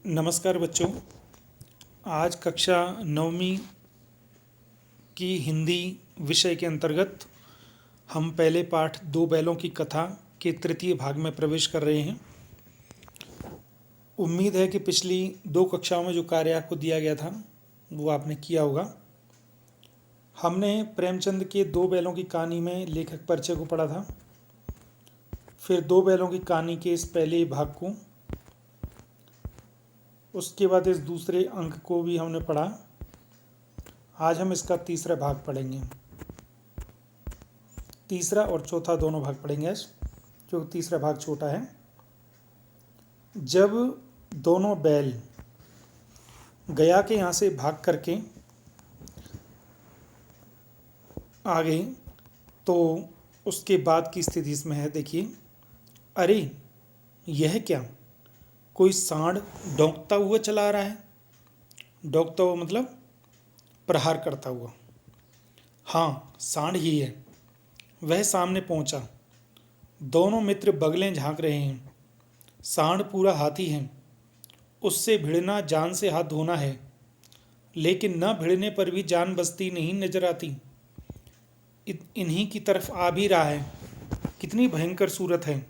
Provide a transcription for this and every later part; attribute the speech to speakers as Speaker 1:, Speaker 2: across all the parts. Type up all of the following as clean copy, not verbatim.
Speaker 1: नमस्कार बच्चों। आज कक्षा नवमीं की हिंदी विषय के अंतर्गत हम पहले पाठ दो बैलों की कथा के तृतीय भाग में प्रवेश कर रहे हैं। उम्मीद है कि पिछली दो कक्षाओं में जो कार्य आपको दिया गया था वो आपने किया होगा। हमने प्रेमचंद के दो बैलों की कहानी में लेखक परिचय को पढ़ा था, फिर दो बैलों की कहानी के इस पहले भाग को, उसके बाद इस दूसरे अंक को भी हमने पढ़ा। आज हम इसका तीसरा भाग पढ़ेंगे। तीसरा और चौथा दोनों भाग पढ़ेंगे आज, जो तीसरा भाग छोटा है। जब दोनों बैल गया के यहाँ से भाग करके आ गए तो उसके बाद की स्थिति इसमें है। देखिए, अरे यह क्या, कोई सांड डोंकता हुआ चला आ रहा है। डोंकता हुआ मतलब प्रहार करता हुआ। हाँ, सांड ही है। वह सामने पहुंचा। दोनों मित्र बगलें झांक रहे हैं। सांड पूरा हाथी है। उससे भिड़ना जान से हाथ धोना है, लेकिन न भिड़ने पर भी जान बचती नहीं नजर आती। इन्हीं की तरफ आ भी रहा है। कितनी भयंकर सूरत है।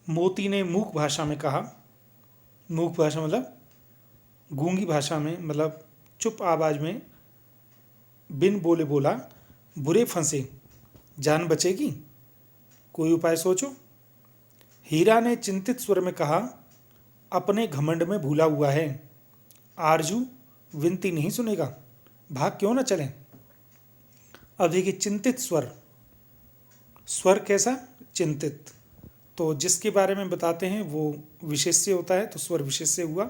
Speaker 1: मोती ने मूक भाषा में कहा। मूक भाषा मतलब गूंगी भाषा में, मतलब चुप आवाज में बिन बोले बोला, बुरे फंसे, जान बचेगी? कोई उपाय सोचो। हीरा ने चिंतित स्वर में कहा, अपने घमंड में भूला हुआ है। आरजू विनती नहीं सुनेगा, भाग क्यों न चलें। अब देखिए, चिंतित स्वर, स्वर कैसा? चिंतित। तो जिसके बारे में बताते हैं वो विशेष्य होता है, तो स्वर विशेष्य हुआ,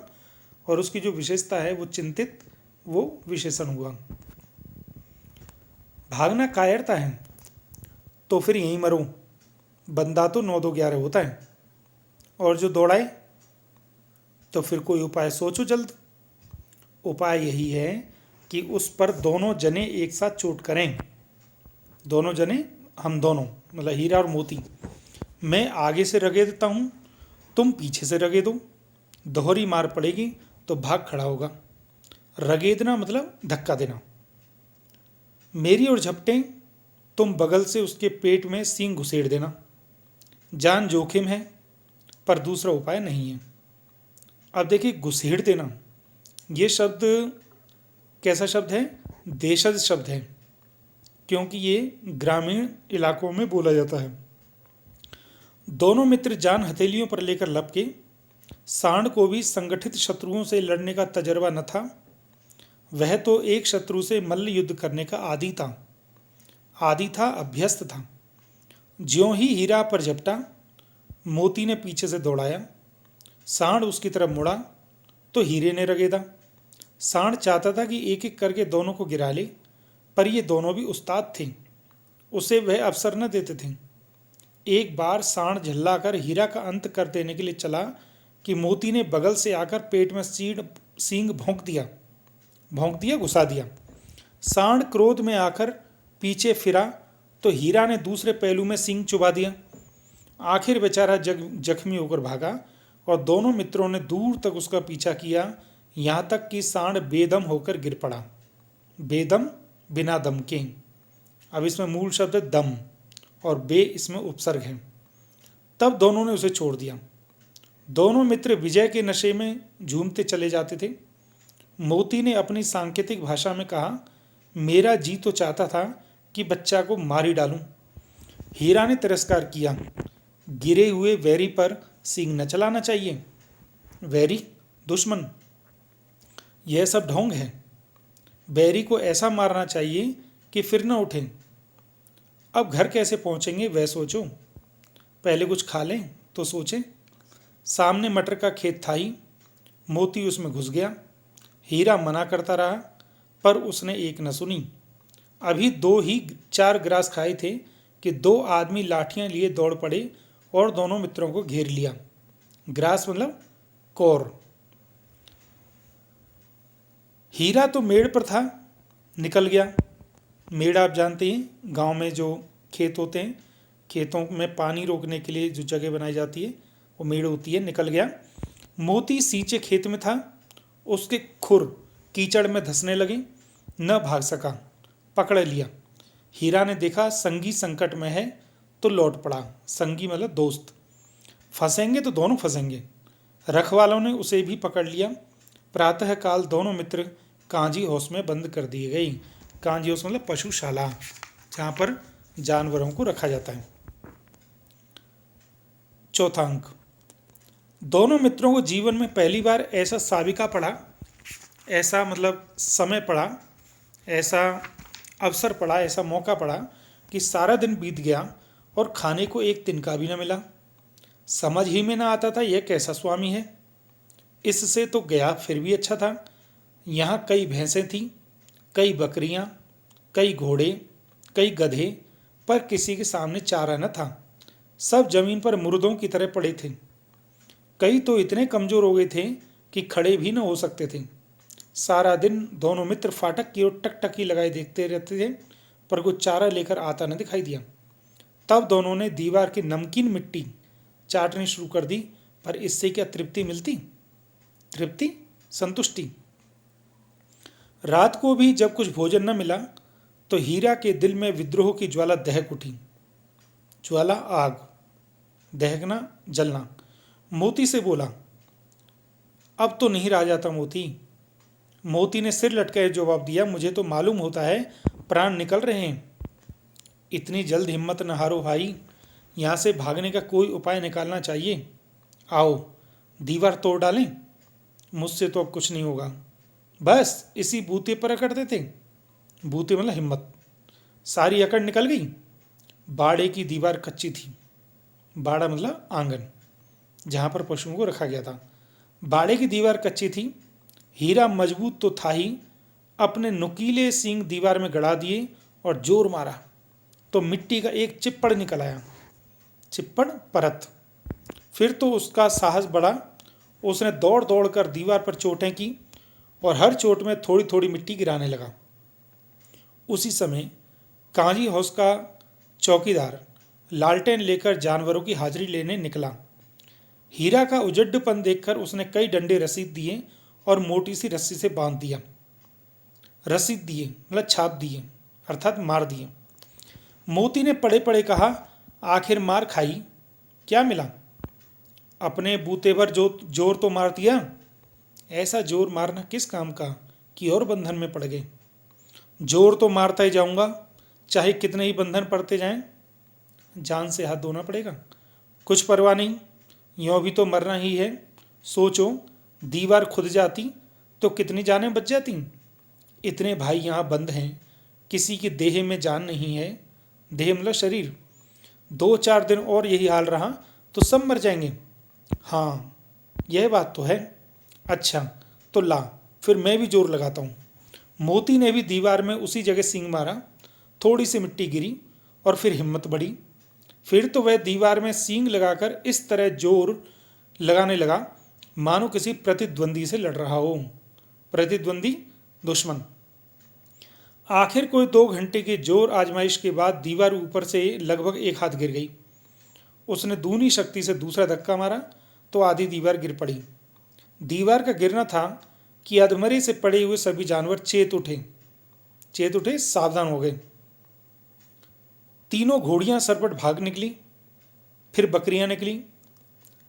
Speaker 1: और उसकी जो विशेषता है वो चिंतित, वो विशेषण हुआ। भागना कायरता है तो फिर यहीं मरो। बंदा तो 9-2-11 होता है, और जो दौड़ाए तो फिर कोई उपाय सोचो जल्द। उपाय यही है कि उस पर दोनों जने एक साथ चोट करें। दोनों जने, हम दोनों मतलब हीरा और मोती। मैं आगे से रगे देता हूँ, तुम पीछे से रगे दो। दोहरी मार पड़ेगी तो भाग खड़ा होगा। रगेदना मतलब धक्का देना। मेरी ओर झपटें, तुम बगल से उसके पेट में सींग घुसेड़ देना। जान जोखिम है, पर दूसरा उपाय नहीं है। अब देखिए, घुसेड़ देना, ये शब्द कैसा शब्द है? देशज शब्द है, क्योंकि ये ग्रामीण इलाकों में बोला जाता है। दोनों मित्र जान हथेलियों पर लेकर लपके। सांड को भी संगठित शत्रुओं से लड़ने का तजर्बा न था। वह तो एक शत्रु से मल्ल युद्ध करने का आदी था, अभ्यस्त था। ज्यों ही हीरा पर झपटा, मोती ने पीछे से दौड़ाया। सांड उसकी तरफ मुड़ा तो हीरे ने रगेदा। सांड चाहता था कि एक एक करके दोनों को गिरा ले, पर ये दोनों भी उस्ताद थे, उसे वह अवसर न देते थे। एक बार सांड झल्लाकर हीरा का अंत कर देने के लिए चला कि मोती ने बगल से आकर पेट में सींग भोंक दिया, घुसा दिया। सांड क्रोध में आकर पीछे फिरा तो हीरा ने दूसरे पहलू में सींग चुबा दिया। आखिर बेचारा जख्मी होकर भागा, और दोनों मित्रों ने दूर तक उसका पीछा किया, यहाँ तक कि सांड बेदम होकर गिर पड़ा। बेदम, बिना दम के। अब इसमें मूल शब्द है दम, और बे इसमें उपसर्ग है। तब दोनों ने उसे छोड़ दिया। दोनों मित्र विजय के नशे में झूमते चले जाते थे। मोती ने अपनी सांकेतिक भाषा में कहा, मेरा जी तो चाहता था कि बच्चा को मार ही डालूं। हीरा ने तिरस्कार किया, गिरे हुए वैरी पर सींग न चलाना चाहिए। वैरी, दुश्मन, यह सब ढोंग है। बैरी को ऐसा मारना चाहिए कि फिर न उठें। अब घर कैसे पहुंचेंगे वह सोचो, पहले कुछ खा लें तो सोचें। सामने मटर का खेत था ही। मोती उसमें घुस गया। हीरा मना करता रहा, पर उसने एक न सुनी। अभी 4 ग्रास खाए थे कि 2 आदमी लाठियां लिए दौड़ पड़े और दोनों मित्रों को घेर लिया। ग्रास मतलब कौर। हीरा तो मेड़ पर था, निकल गया। मेड़ आप जानते हैं, गांव में जो खेत होते हैं, खेतों में पानी रोकने के लिए जो जगह बनाई जाती है वो मेड़ होती है। निकल गया। मोती सींचे खेत में था, उसके खुर कीचड़ में धंसने लगे, न भाग सका, पकड़ लिया। हीरा ने देखा संगी संकट में है तो लौट पड़ा। संगी मतलब दोस्त, फंसेंगे तो दोनों फंसेंगे। रखवालों ने उसे भी पकड़ लिया। प्रातःकाल दोनों मित्र कांजी हाउस में बंद कर दिए गई। कांजी हाउस मतलब पशुशाला, जहाँ पर जानवरों को रखा जाता है। चौथा अंक, दोनों मित्रों को जीवन में पहली बार ऐसा साविका पड़ा, ऐसा मतलब समय पड़ा, ऐसा अवसर पड़ा, ऐसा मौका पड़ा कि सारा दिन बीत गया और खाने को एक तिनका भी न मिला। समझ ही में ना आता था यह कैसा स्वामी है। इससे तो गया फिर भी अच्छा था। यहाँ कई भैंसें थीं, कई बकरियाँ, कई घोड़े, कई गधे, पर किसी के सामने चारा न था। सब जमीन पर मुर्दों की तरह पड़े थे। कई तो इतने कमजोर हो गए थे कि खड़े भी न हो सकते थे। सारा दिन दोनों मित्र फाटक की ओर टकटकी लगाए देखते रहते थे, पर कुछ चारा लेकर आता न दिखाई दिया। तब दोनों ने दीवार की नमकीन मिट्टी चाटनी शुरू कर दी, पर इससे क्या तृप्ति मिलती? तृप्ति, संतुष्टि। रात को भी जब कुछ भोजन न मिला तो हीरा के दिल में विद्रोह की ज्वाला दहक उठी। ज्वाला आग, दहकना, जलना। मोती से बोला, अब तो नहीं रहा जाता मोती। मोती ने सिर लटकाए जवाब दिया, मुझे तो मालूम होता है प्राण निकल रहे हैं। इतनी जल्द हिम्मत न हारो भाई, यहाँ से भागने का कोई उपाय निकालना चाहिए। आओ दीवार तोड़ डालें। मुझसे तो अब कुछ नहीं होगा। बस इसी बूते पर अकड़ते थे। बूते मतलब हिम्मत। सारी अकड़ निकल गई। बाड़े की दीवार कच्ची थी। बाड़ा मतलब आंगन, जहाँ पर पशुओं को रखा गया था। बाड़े की दीवार कच्ची थी। हीरा मजबूत तो था ही, अपने नुकीले सींग दीवार में गड़ा दिए और जोर मारा तो मिट्टी का एक चिप्पड़ निकल आया। चिप्पड़, परत। फिर तो उसका साहस बढ़ा। उसने दौड़ दौड़ कर दीवार पर चोटें की और हर चोट में थोड़ी थोड़ी मिट्टी गिराने लगा। उसी समय कांजी हाउस का चौकीदार लालटेन लेकर जानवरों की हाजिरी लेने निकला। हीरा का उजड्डपन देखकर उसने कई डंडे रसीद दिए और मोटी सी रस्सी से बांध दिया। रसीद दिए मतलब छाप दिए, अर्थात मार दिए। मोती ने पड़े पड़े कहा, आखिर मार खाई, क्या मिला? अपने बूते पर जो जोर तो मार दिया। ऐसा जोर मारना किस काम का कि और बंधन में पड़ गए। जोर तो मारता ही जाऊंगा, चाहे कितने ही बंधन पड़ते जाएं। जान से हाथ धोना पड़ेगा। कुछ परवाह नहीं, यों भी तो मरना ही है। सोचो, दीवार खुद जाती तो कितनी जानें बच जाती। इतने भाई यहाँ बंद हैं, किसी की देह में जान नहीं है। देह मतलब शरीर। 2-4 दिन और यही हाल रहा तो सब मर जाएंगे। हाँ, यह बात तो है। अच्छा तो ला, फिर मैं भी जोर लगाता हूँ। मोती ने भी दीवार में उसी जगह सींग मारा। थोड़ी सी मिट्टी गिरी और फिर हिम्मत बढ़ी। फिर तो वह दीवार में सींग लगाकर इस तरह जोर लगाने लगा मानो किसी प्रतिद्वंदी से लड़ रहा हो। प्रतिद्वंदी, दुश्मन। आखिर कोई 2 घंटे की जोर आजमाइश के बाद दीवार ऊपर से लगभग 1 हाथ गिर गई। उसने दूनी शक्ति से दूसरा धक्का मारा तो आधी दीवार गिर पड़ी। दीवार का गिरना था कि अधमरे से पड़े हुए सभी जानवर चेत उठे, सावधान हो गए। तीनों घोड़ियां सरपट भाग निकली, फिर बकरियां निकली,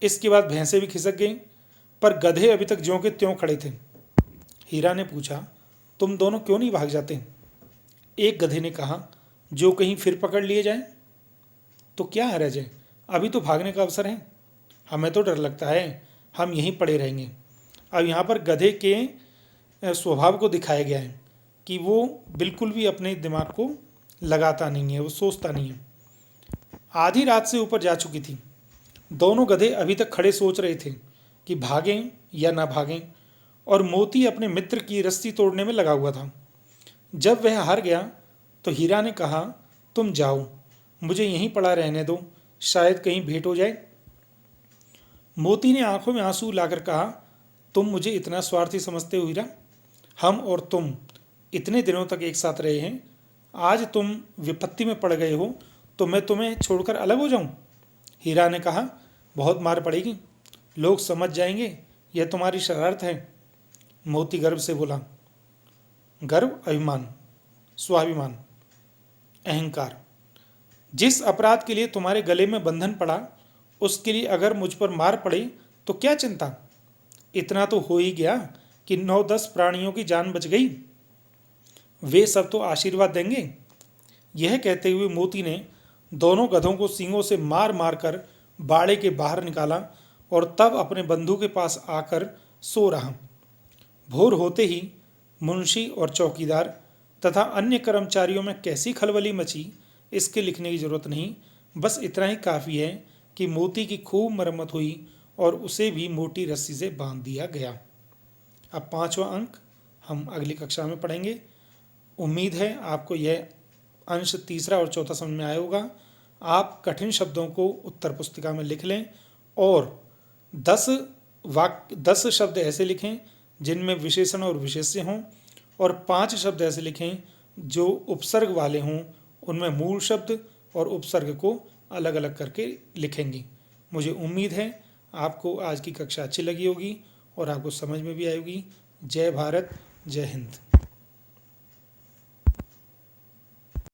Speaker 1: इसके बाद भैंसें भी खिसक गईं, पर गधे अभी तक ज्यों के त्यों खड़े थे। हीरा ने पूछा, तुम दोनों क्यों नहीं भाग जाते? एक गधे ने कहा, जो कहीं फिर पकड़ लिए जाए तो क्या हरज है, अभी तो भागने का अवसर है। हमें तो डर लगता है, हम यहीं पड़े रहेंगे। अब यहाँ पर गधे के स्वभाव को दिखाया गया है कि वो बिल्कुल भी अपने दिमाग को लगाता नहीं है, वो सोचता नहीं है। आधी रात से ऊपर जा चुकी थी। दोनों गधे अभी तक खड़े सोच रहे थे कि भागें या ना भागें, और मोती अपने मित्र की रस्सी तोड़ने में लगा हुआ था। जब वह हार गया तो हीरा ने कहा, तुम जाओ, मुझे यहीं पड़ा रहने दो, शायद कहीं भेंट हो जाए। मोती ने आंखों में आंसू लाकर कहा, तुम मुझे इतना स्वार्थी समझते हो हीरा? हम और तुम इतने दिनों तक एक साथ रहे हैं, आज तुम विपत्ति में पड़ गए हो तो मैं तुम्हें छोड़कर अलग हो जाऊं? हीरा ने कहा, बहुत मार पड़ेगी, लोग समझ जाएंगे यह तुम्हारी शरारत है? मोती गर्व से बोला। गर्व, अभिमान, स्वाभिमान, अहंकार। जिस अपराध के लिए तुम्हारे गले में बंधन पड़ा, उसके लिए अगर मुझ पर मार पड़े तो क्या चिंता? इतना तो हो ही गया कि 9-10 प्राणियों की जान बच गई। वे सब तो आशीर्वाद देंगे। यह कहते हुए मोती ने दोनों गधों को सींगों से मार मार कर बाड़े के बाहर निकाला और तब अपने बंधु के पास आकर सो रहा। भोर होते ही मुंशी और चौकीदार तथा अन्य कर्मचारियों में कैसी खलबली मची, इसके लिखने की जरूरत नहीं। बस इतना ही काफ़ी है कि मोती की खूब मरम्मत हुई और उसे भी मोटी रस्सी से बांध दिया गया। अब 5वां अंक हम अगली कक्षा में पढ़ेंगे। उम्मीद है आपको यह अंश तीसरा और चौथा समझ में आया होगा। आप कठिन शब्दों को उत्तर पुस्तिका में लिख लें और 10 शब्द ऐसे लिखें जिनमें विशेषण और विशेष्य हों, और 5 शब्द ऐसे लिखें जो उपसर्ग वाले हों, उनमें मूल शब्द और उपसर्ग को अलग अलग करके लिखेंगे। मुझे उम्मीद है आपको आज की कक्षा अच्छी लगी होगी और आपको समझ में भी आएगी। जय भारत, जय हिंद।